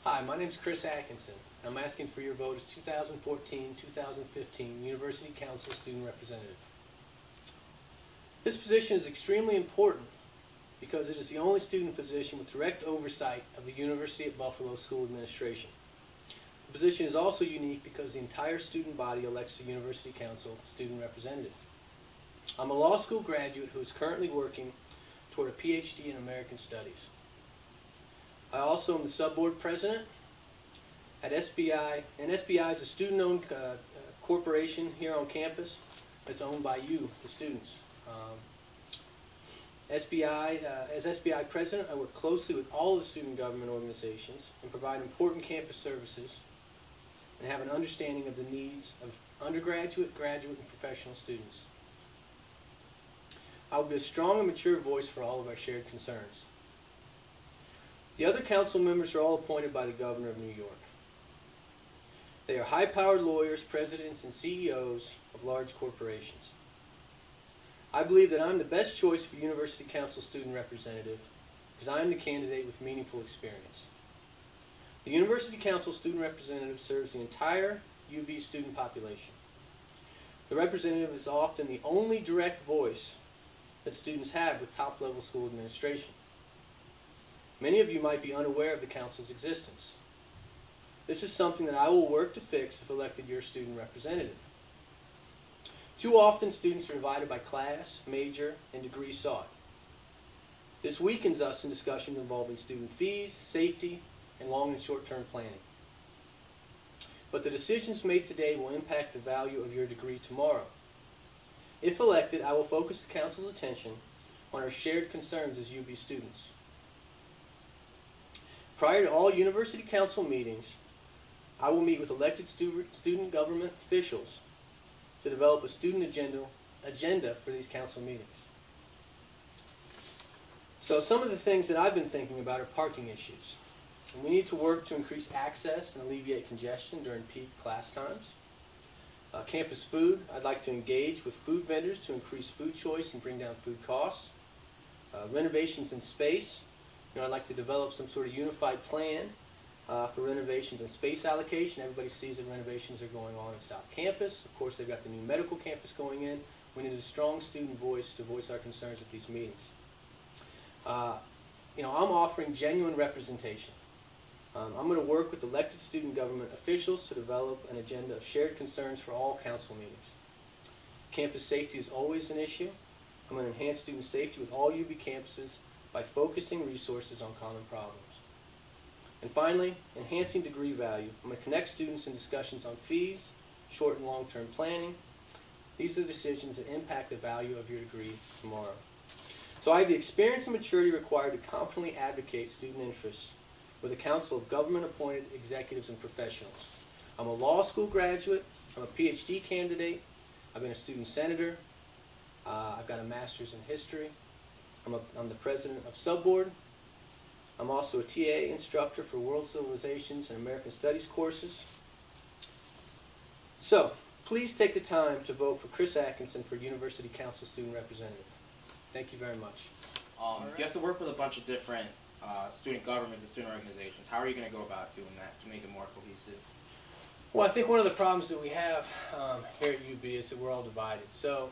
Hi, my name is Chris Atkinson. I'm asking for your vote as 2014-2015 University Council Student Representative. This position is extremely important because it is the only student position with direct oversight of the University at Buffalo School Administration. The position is also unique because the entire student body elects the University Council Student Representative. I'm a law school graduate who is currently working toward a PhD in American Studies. I also am the sub-board president at SBI, and SBI is a student-owned corporation here on campus that's owned by you, the students. As SBI president, I work closely with all of the student government organizations and provide important campus services and have an understanding of the needs of undergraduate, graduate, and professional students. I will be a strong and mature voice for all of our shared concerns. The other council members are all appointed by the Governor of New York. They are high-powered lawyers, presidents, and CEOs of large corporations. I believe that I'm the best choice for University Council Student Representative because I am the candidate with meaningful experience. The University Council Student Representative serves the entire UB student population. The representative is often the only direct voice that students have with top-level school administration. Many of you might be unaware of the Council's existence. This is something that I will work to fix if elected your student representative. Too often, students are divided by class, major, and degree sought. This weakens us in discussions involving student fees, safety, and long and short-term planning. But the decisions made today will impact the value of your degree tomorrow. If elected, I will focus the Council's attention on our shared concerns as UB students. Prior to all University Council meetings, I will meet with elected student government officials to develop a student agenda for these council meetings. So some of the things that I've been thinking about are parking issues. And we need to work to increase access and alleviate congestion during peak class times. Campus food, I'd like to engage with food vendors to increase food choice and bring down food costs. Renovations in space, I'd like to develop some sort of unified plan for renovations and space allocation. Everybody sees that renovations are going on in South Campus. Of course, they've got the new medical campus going in. We need a strong student voice to voice our concerns at these meetings. I'm offering genuine representation. I'm going to work with elected student government officials to develop an agenda of shared concerns for all council meetings. Campus safety is always an issue. I'm going to enhance student safety with all UB campuses by focusing resources on common problems. And finally, enhancing degree value. I'm going to connect students in discussions on fees, short and long-term planning. These are the decisions that impact the value of your degree tomorrow. So I have the experience and maturity required to confidently advocate student interests with a council of government-appointed executives and professionals. I'm a law school graduate. I'm a PhD candidate. I've been a student senator. I've got a master's in history. I'm the president of Subboard. I'm also a TA instructor for World Civilizations and American Studies courses. So, please take the time to vote for Chris Atkinson for University Council Student Representative. Thank you very much. You have to work with a bunch of different student governments and student organizations. How are you going to go about doing that to make it more cohesive? Well, I think one of the problems that we have here at UB is that we're all divided. So,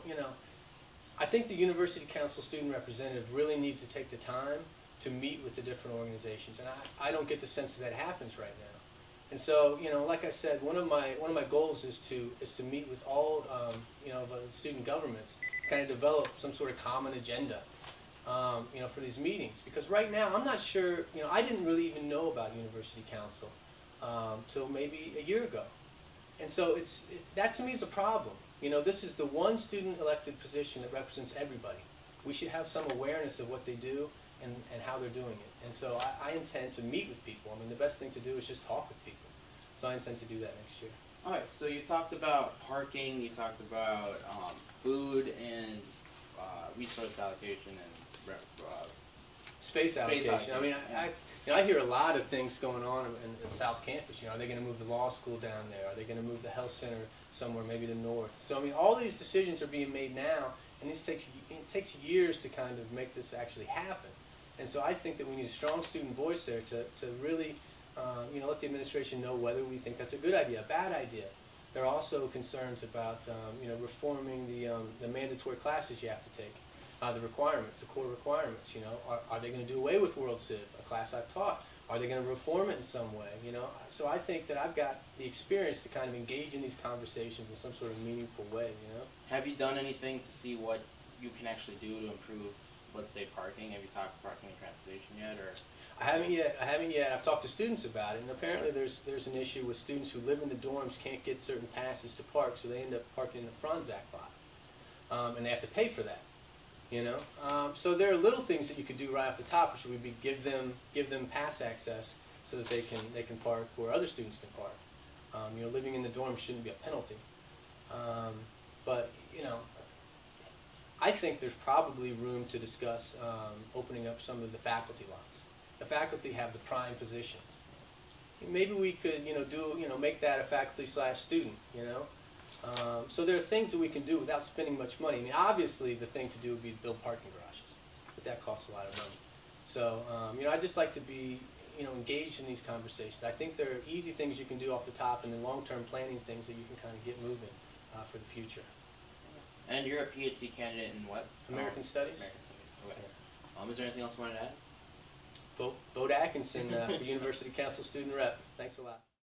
I think the University Council Student Representative really needs to take the time to meet with the different organizations, and I don't get the sense that happens right now. And so, like I said, one of my goals is to meet with all the student governments to kind of develop some sort of common agenda, for these meetings. Because right now, I'm not sure. I didn't really even know about University Council till maybe a year ago, and so that to me is a problem. This is the one student-elected position that represents everybody. We should have some awareness of what they do and how they're doing it. And so I intend to meet with people. I mean, the best thing to do is just talk with people. So I intend to do that next year. All right, so you talked about parking, you talked about food and resource allocation and space allocation. I mean, I hear a lot of things going on in South Campus. Are they going to move the law school down there? Are they going to move the health center somewhere, maybe to north? So I mean, all these decisions are being made now, and it takes years to kind of make this actually happen. And so I think that we need a strong student voice there to really, let's let the administration know whether we think that's a good idea, a bad idea. There are also concerns about reforming the mandatory classes you have to take, the requirements, the core requirements. Are they going to do away with World Civ, a class I've taught? Are they going to reform it in some way? So I think that I've got the experience to kind of engage in these conversations in some sort of meaningful way. Have you done anything to see what you can actually do to improve, let's say, parking? Have you talked parking and transportation yet, or? I haven't yet. I've talked to students about it, and apparently there's an issue with students who live in the dorms can't get certain passes to park, so they end up parking in the Franzak lot, and they have to pay for that. So there are little things that you could do right off the top, which would be give them pass access so that they can park where other students can park. Living in the dorm shouldn't be a penalty, but I think there's probably room to discuss opening up some of the faculty lots. The faculty have the prime positions. Maybe we could make that a faculty/student. So there are things that we can do without spending much money. I mean, obviously, the thing to do would be to build parking garages, but that costs a lot of money. So, I just like to be, engaged in these conversations. I think there are easy things you can do off the top, and then long-term planning things that you can kind of get moving for the future. And you're a PhD candidate in what? American Studies. American Studies. Okay. Is there anything else you wanted to add? Vote Atkinson for University Council Student Rep. Thanks a lot.